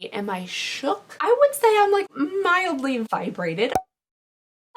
Am I shook? I would say I'm like mildly vibrated.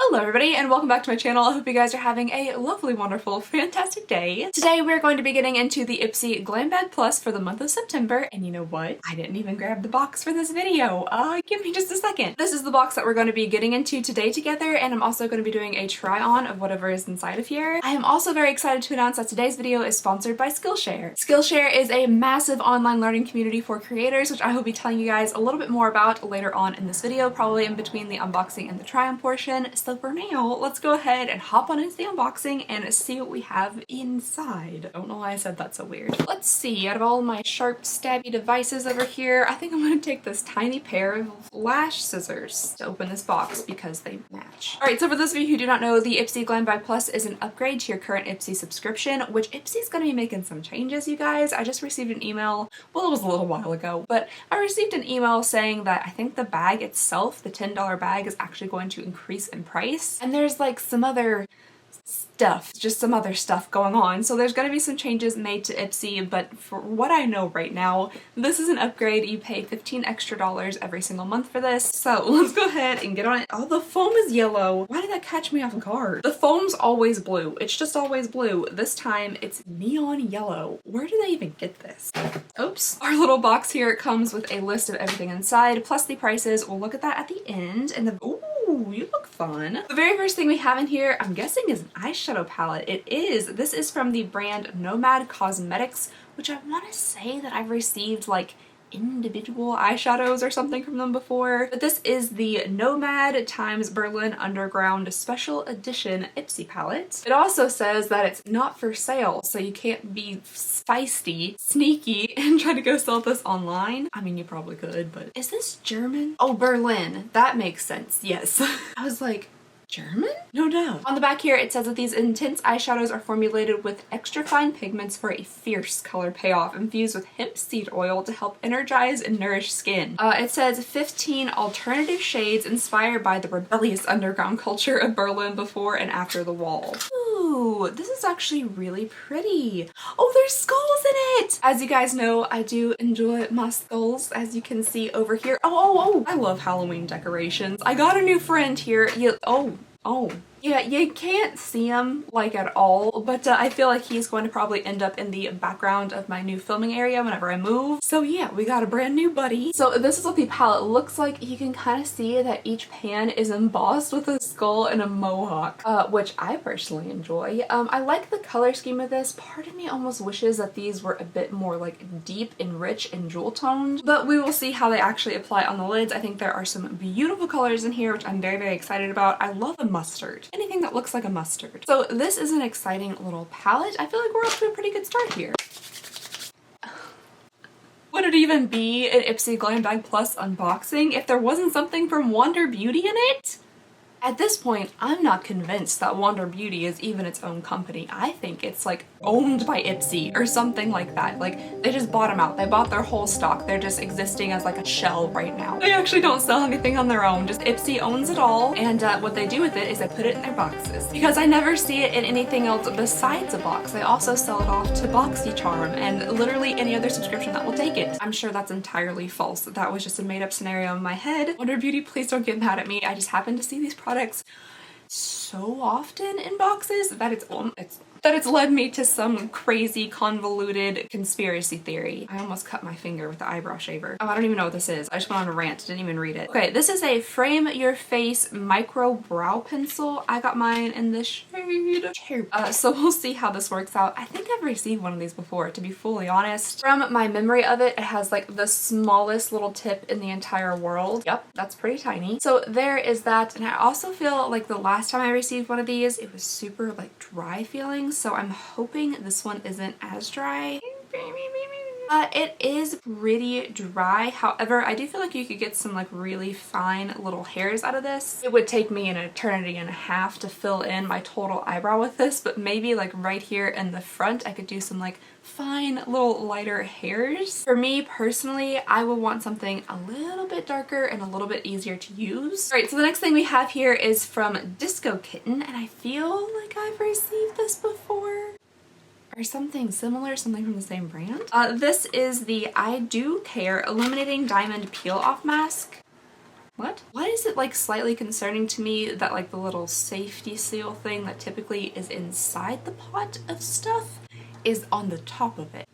Hello everybody and welcome back to my channel. I hope you guys are having a lovely, wonderful, fantastic day. Today we're going to be getting into the IPSY Glam Bag Plus for the month of September, and you know what? I didn't even grab the box for this video. Give me just a second. This is the box that we're going to be getting into today together, and I'm also going to be doing a try-on of whatever is inside of here. I am also very excited to announce that today's video is sponsored by Skillshare. Skillshare is a massive online learning community for creators, which I will be telling you guys a little bit more about later on in this video, probably in between the unboxing and the try-on portion. So for now, let's go ahead and hop on into the unboxing and see what we have inside. I don't know why I said that so weird. Let's see, out of all my sharp stabby devices over here, I think I'm gonna take this tiny pair of lash scissors to open this box because they match. Alright, so for those of you who do not know, the IPSY Glam Bag Plus is an upgrade to your current IPSY subscription, which IPSY is gonna be making some changes, you guys. I just received an email, well, it was a little while ago, but I received an email saying that I think the bag itself, the $10 bag, is actually going to increase in price. And there's like some other stuff, just some other stuff going on. So there's gonna be some changes made to IPSY, but for what I know right now, this is an upgrade. You pay $15 extra every single month for this. So let's go ahead and get on it. Oh, the foam is yellow. Why did that catch me off guard? The foam's always blue. It's just always blue. This time it's neon yellow. Where do they even get this? Oops. Our little box here comes with a list of everything inside, plus the prices. We'll look at that at the end. And the, ooh, you look fun. The very first thing we have in here, I'm guessing, is an eyeshadow palette. It is. This is from the brand Nomad Cosmetics, which I want to say that I've received like individual eyeshadows or something from them before, but this is the Nomad times Berlin Underground Special Edition IPSY palette. It also says that it's not for sale, so you can't be feisty, sneaky, and try to go sell this online. I mean, you probably could, but is this German? Oh, Berlin. That makes sense. Yes. I was like, German? No doubt. On the back here, it says that these intense eyeshadows are formulated with extra fine pigments for a fierce color payoff, infused with hemp seed oil to help energize and nourish skin. It says 15 alternative shades inspired by the rebellious underground culture of Berlin before and after the wall. Ooh, this is actually really pretty. Oh, there's skulls in it! As you guys know, I do enjoy my skulls, as you can see over here. Oh, I love Halloween decorations. I got a new friend here. Yeah, you can't see him like at all, but I feel like he's going to probably end up in the background of my new filming area whenever I move. So yeah, we got a brand new buddy. So this is what the palette looks like. You can kind of see that each pan is embossed with a skull and a mohawk, which I personally enjoy. I like the color scheme of this. Part of me almost wishes that these were a bit more like deep and rich and jewel toned, but we will see how they actually apply on the lids. I think there are some beautiful colors in here, which I'm very, very excited about. I love a mustard. Anything that looks like a mustard. So this is an exciting little palette. I feel like we're off to a pretty good start here. Would it even be an IPSY Glam Bag Plus unboxing if there wasn't something from Wonder Beauty in it? At this point, I'm not convinced that Wonder Beauty is even its own company. I think it's like owned by IPSY or something like that. Like they just bought them out. They bought their whole stock. They're just existing as like a shell right now. They actually don't sell anything on their own. Just IPSY owns it all. And what they do with it is they put it in their boxes. Because I never see it in anything else besides a box. They also sell it off to BoxyCharm and literally any other subscription that will take it. I'm sure that's entirely false. That was just a made up scenario in my head. Wonder Beauty, please don't get mad at me. I just happen to see these products so often in boxes that it's led me to some crazy convoluted conspiracy theory. I almost cut my finger with the eyebrow shaver. Oh, I don't even know what this is. I just went on a rant, didn't even read it. Okay, this is a Frame Your Face micro brow pencil. I got mine in this shade. So we'll see how this works out. I think I've received one of these before, to be fully honest. From my memory of it, it has like the smallest little tip in the entire world. Yep, that's pretty tiny. So there is that, and I also feel like the last time I received one of these, it was super like dry feeling. So I'm hoping this one isn't as dry. It is pretty dry. However, I do feel like you could get some like really fine little hairs out of this. It would take me an eternity and a half to fill in my total eyebrow with this, but maybe like right here in the front, I could do some like fine little lighter hairs. For me personally, I would want something a little bit darker and a little bit easier to use. All right, so the next thing we have here is from Disco Kitten, and I feel like I've received this before. or something similar, something from the same brand. This is the I Do Care Illuminating Diamond Peel Off Mask. What? Why is it like slightly concerning to me that like the little safety seal thing that typically is inside the pot of stuff is on the top of it?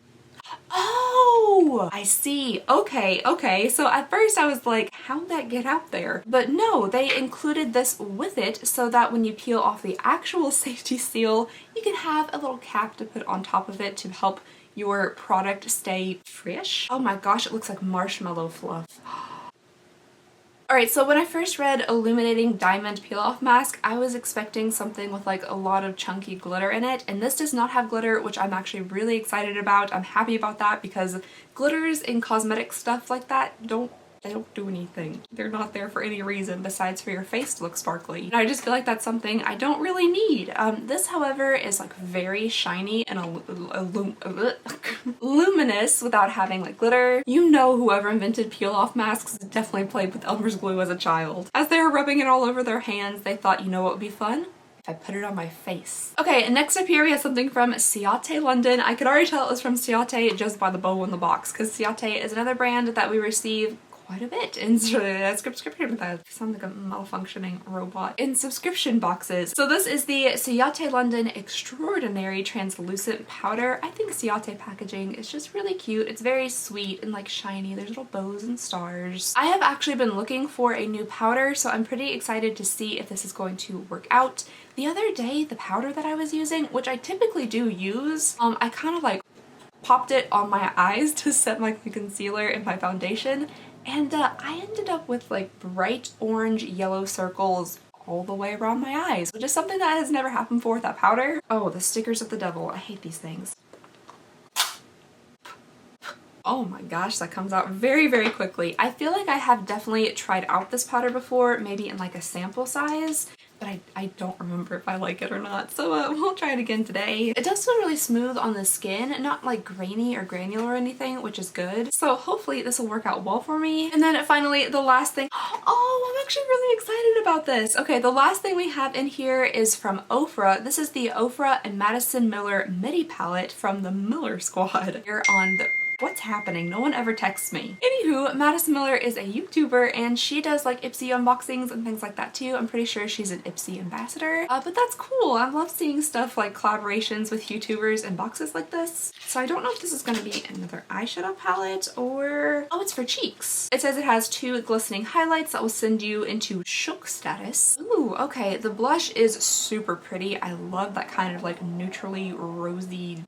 Oh, I see. Okay. So at first I was like, how'd that get out there? But no, they included this with it so that when you peel off the actual safety seal, you can have a little cap to put on top of it to help your product stay fresh. Oh my gosh, it looks like marshmallow fluff. Alright, so when I first read Illuminating Diamond Peel Off Mask, I was expecting something with like a lot of chunky glitter in it, and this does not have glitter, which I'm actually really excited about. I'm happy about that because glitters in cosmetic stuff like that don't do anything. They're not there for any reason besides for your face to look sparkly. And I just feel like that's something I don't really need. This, however, is like very shiny and luminous without having like glitter. You know, whoever invented peel-off masks definitely played with Elmer's glue as a child. As they were rubbing it all over their hands, they thought, you know what would be fun? I put it on my face. Okay, and next up here we have something from Ciate London. I could already tell it was from Ciate just by the bow in the box, because Ciate is another brand that we receive quite a bit in subscription. That sounds like a malfunctioning robot. In subscription boxes. So this is the Ciate London Extraordinary Translucent Powder. I think Ciate packaging is just really cute. It's very sweet and like shiny. There's little bows and stars. I have actually been looking for a new powder, so I'm pretty excited to see if this is going to work out. The other day, the powder that I was using, which I typically do use, I kind of like popped it on my eyes to set my concealer and my foundation, and I ended up with like bright orange yellow circles all the way around my eyes, which is something that has never happened before with that powder. Oh, the stickers of the devil. I hate these things. Oh my gosh, that comes out very, very quickly. I feel like I have definitely tried out this powder before, maybe in like a sample size, but I don't remember if I like it or not, so we'll try it again today. It does feel really smooth on the skin, not like grainy or granular or anything, which is good. So hopefully this will work out well for me. And then finally, the last thing. Oh, I'm actually really excited about this. Okay, the last thing we have in here is from Ofra. This is the Ofra and Madison Miller Midi palette from the Miller Squad. Here on the... What's happening? No one ever texts me. Anywho, Madison Miller is a YouTuber and she does like IPSY unboxings and things like that too. I'm pretty sure she's an IPSY ambassador, but that's cool. I love seeing stuff like collaborations with YouTubers and boxes like this. So I don't know if this is going to be another eyeshadow palette or... Oh, it's for cheeks. It says it has 2 glistening highlights that will send you into shook status. Ooh, okay. The blush is super pretty. I love that kind of like neutrally rosy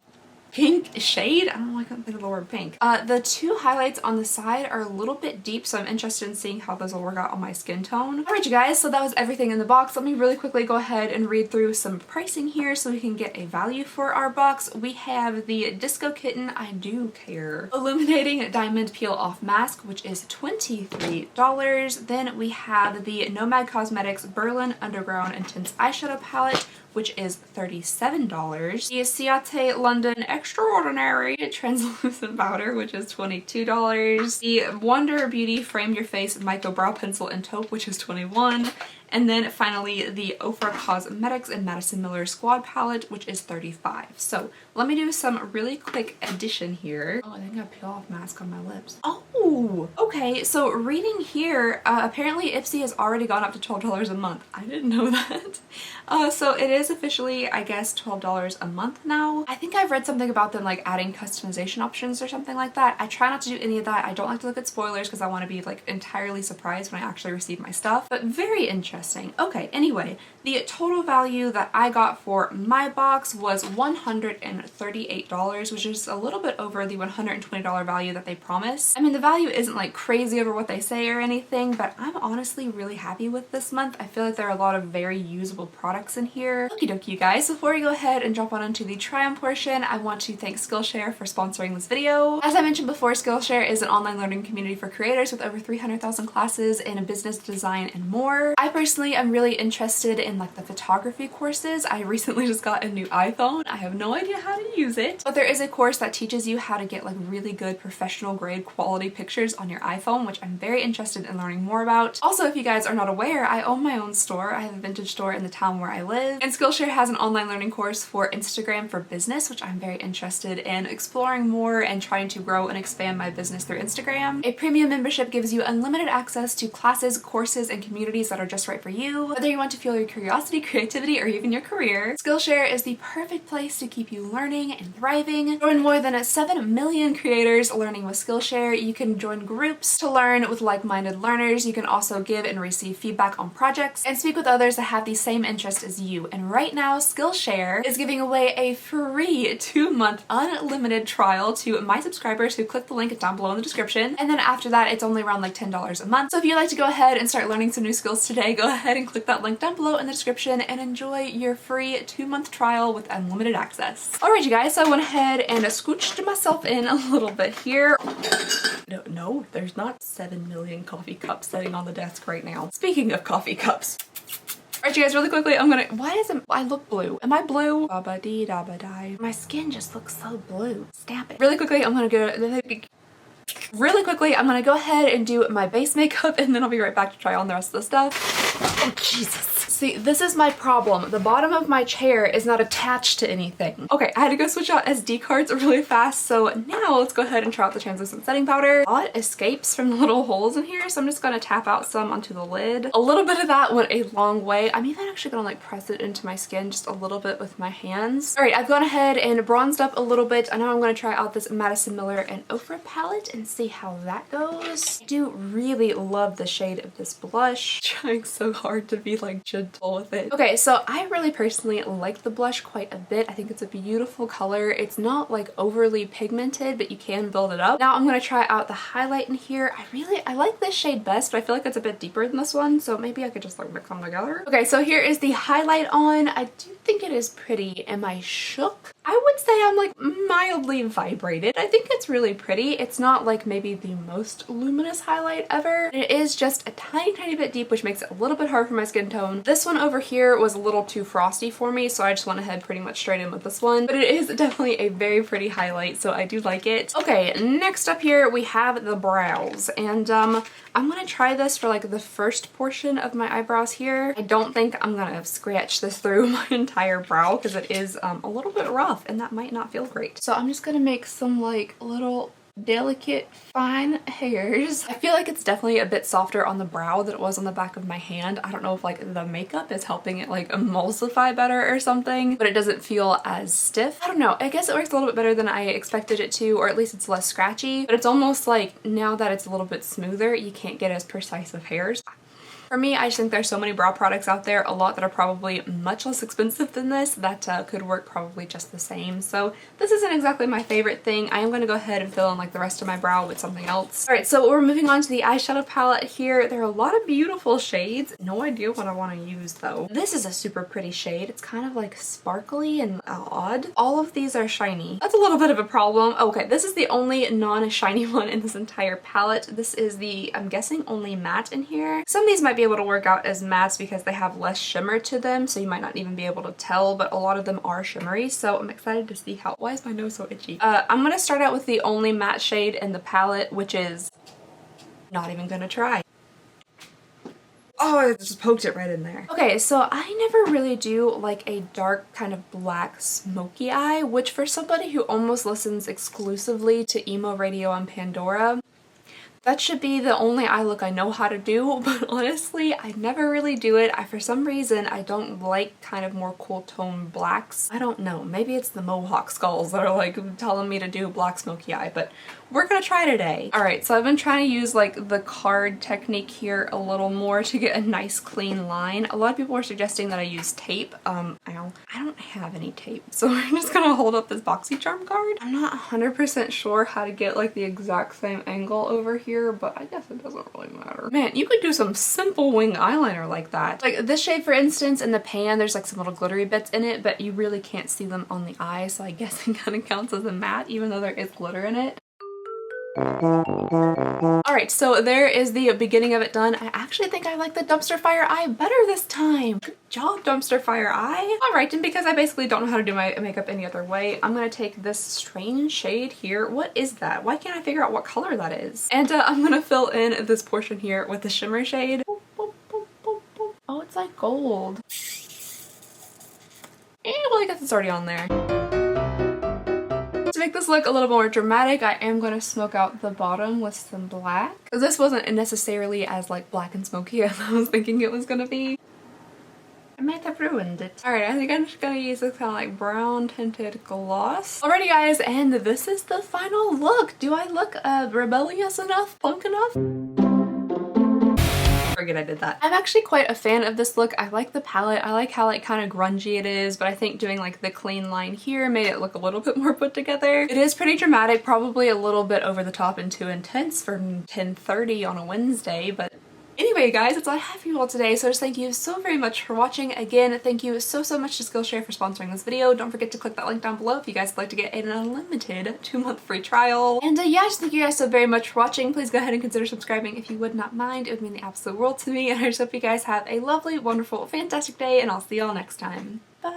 pink shade. I don't know, I can't think of the word pink. The 2 highlights on the side are a little bit deep, so I'm interested in seeing how those will work out on my skin tone. Alright you guys, so that was everything in the box. Let me really quickly go ahead and read through some pricing here so we can get a value for our box. We have the Disco Kitten I Do Care Illuminating Diamond Peel Off Mask, which is $23. Then we have the Nomad Cosmetics Berlin Underground Intense Eyeshadow Palette, which is $37. The Ciate London Extraordinary Translucent Powder, which is $22. The Wonder Beauty Frame Your Face Micro Brow Pencil and Taupe, which is $21. And then finally the Ofra Cosmetics and Madison Miller Squad palette, which is $35. So let me do some really quick addition here. Oh, I think I got a peel off mask on my lips. Oh, okay. So reading here, apparently IPSY has already gone up to $12 a month. I didn't know that. So it is officially, I guess, $12 a month now. I think I've read something about them like adding customization options or something like that. I try not to do any of that. I don't like to look at spoilers because I want to be like entirely surprised when I actually receive my stuff, but very interesting. Okay, anyway, the total value that I got for my box was $138, which is a little bit over the $120 value that they promise. I mean, the value isn't like crazy over what they say or anything, but I'm honestly really happy with this month. I feel like there are a lot of very usable products in here. Okie dokie, you guys. Before we go ahead and jump on into the try-on portion, I want to thank Skillshare for sponsoring this video. As I mentioned before, Skillshare is an online learning community for creators with over 300,000 classes in business, design, and more. I personally personally am really interested in like the photography courses. I recently just got a new iPhone. I have no idea how to use it, but there is a course that teaches you how to get like really good professional grade quality pictures on your iPhone, which I'm very interested in learning more about. Also, if you guys are not aware, I own my own store. I have a vintage store in the town where I live, and Skillshare has an online learning course for Instagram for business, which I'm very interested in exploring more and trying to grow and expand my business through Instagram. A premium membership gives you unlimited access to classes, courses, and communities that are just right for you. Whether you want to fuel your curiosity, creativity, or even your career, Skillshare is the perfect place to keep you learning and thriving. Join more than 7 million creators learning with Skillshare. You can join groups to learn with like-minded learners. You can also give and receive feedback on projects and speak with others that have the same interest as you. And right now, Skillshare is giving away a free 2-month unlimited trial to my subscribers who click the link down below in the description. And then after that, it's only around like $10 a month. So if you'd like to go ahead and start learning some new skills today, go ahead and click that link down below in the description and enjoy your free 2-month trial with unlimited access. Alright you guys, so I went ahead and scooched myself in a little bit here. No, there's not 7 million coffee cups sitting on the desk right now. Speaking of coffee cups. Alright you guys, really quickly, why isn't, I look blue. Am I blue? Ba-ba-dee-da-ba-die. My skin just looks so blue. Stamp it. Really quickly, I'm gonna go ahead and do my base makeup, and then I'll be right back to try on the rest of the stuff. Oh, Jesus. See, this is my problem. The bottom of my chair is not attached to anything. Okay, I had to go switch out SD cards really fast, so now let's go ahead and try out the translucent setting powder. A lot escapes from the little holes in here, so I'm just gonna tap out some onto the lid. A little bit of that went a long way. I'm even actually gonna like press it into my skin just a little bit with my hands. All right, I've gone ahead and bronzed up a little bit. I know I'm gonna try out this Madison Miller and Ofra palette and see how that goes. I do really love the shade of this blush. Trying so hard to be like gentle with it. Okay, so I really personally like the blush quite a bit. I think it's a beautiful color. It's not like overly pigmented, but you can build it up. Now I'm gonna try out the highlight in here. I like this shade best, but I feel like it's a bit deeper than this one, so maybe I could just like mix them together. Okay, so here is the highlight on. I do think it is pretty. Am I shook? I would say I'm like mildly vibrated. I think it's really pretty. It's not like maybe the most luminous highlight ever. It is just a tiny bit deep, which makes it a little bit hard for my skin tone. This one over here was a little too frosty for me, so I just went ahead pretty much straight in with this one. But it is definitely a very pretty highlight, so I do like it. Okay, next up here we have the brows, and I'm gonna try this for like the first portion of my eyebrows here. I don't think I'm gonna scratch this through my entire brow because it is a little bit rough and that might not feel great. So I'm just gonna make some like little delicate fine hairs. I feel like it's definitely a bit softer on the brow than it was on the back of my hand. I don't know if like the makeup is helping it like emulsify better or something, but it doesn't feel as stiff. I don't know. I guess it works a little bit better than I expected it to, or at least it's less scratchy, but it's almost like now that it's a little bit smoother, you can't get as precise of hairs. For me, I just think there's so many brow products out there, a lot that are probably much less expensive than this, that could work probably just the same. So this isn't exactly my favorite thing. I am going to go ahead and fill in like the rest of my brow with something else. Alright, so we're moving on to the eyeshadow palette here. There are a lot of beautiful shades. No idea what I want to use though. This is a super pretty shade. It's kind of like sparkly and odd. All of these are shiny. That's a little bit of a problem. Okay, this is the only non-shiny one in this entire palette. This is the, I'm guessing, only matte in here. Some of these might be able to work out as mattes because they have less shimmer to them, so you might not even be able to tell, but a lot of them are shimmery, so I'm excited to see how— why is my nose so itchy? I'm gonna start out with the only matte shade in the palette, which is not even gonna try. Oh, I just poked it right in there. Okay, so I never really do like a dark kind of black smoky eye, which for somebody who almost listens exclusively to emo radio on Pandora, that should be the only eye look I know how to do, but honestly, I never really do it. For some reason, I don't like kind of more cool tone blacks. I don't know, maybe it's the mohawk skulls that are like telling me to do black smoky eye, but we're gonna try today. Alright, so I've been trying to use like the card technique here a little more to get a nice clean line. A lot of people are suggesting that I use tape. I don't have any tape, so I'm just gonna hold up this BoxyCharm card. I'm not 100% sure how to get like the exact same angle over here, but I guess it doesn't really matter. Man, you could do some simple wing eyeliner like that. Like this shade, for instance, in the pan, there's like some little glittery bits in it, but you really can't see them on the eye, so I guess it kind of counts as a matte, even though there is glitter in it. Alright, so there is the beginning of it done. I actually think I like the dumpster fire eye better this time. Good job, dumpster fire eye. Alright, and because I basically don't know how to do my makeup any other way, I'm gonna take this strange shade here. What is that? Why can't I figure out what color that is? And I'm gonna fill in this portion here with the shimmer shade. Boop, boop, boop, boop, boop. Oh, it's like gold. Well, I guess it's already on there. To make this look a little more dramatic, I am going to smoke out the bottom with some black. Because this wasn't necessarily as like black and smoky as I was thinking it was going to be. I might have ruined it. Alright, I think I'm just going to use this kind of like brown tinted gloss. Alrighty guys, and this is the final look. Do I look rebellious enough? Punk enough? Forget I did that. I'm actually quite a fan of this look. I like the palette. I like how like kind of grungy it is, but I think doing like the clean line here made it look a little bit more put together. It is pretty dramatic, probably a little bit over the top and too intense for 10:30 on a Wednesday, but anyway guys, that's all I have for you all today, so just thank you so very much for watching. Again, thank you so much to Skillshare for sponsoring this video. Don't forget to click that link down below if you guys would like to get an unlimited 2-month free trial. And yeah, just thank you guys so very much for watching. Please go ahead and consider subscribing if you would not mind. It would mean the absolute world to me, and I just hope you guys have a lovely, wonderful, fantastic day, and I'll see y'all next time. Bye!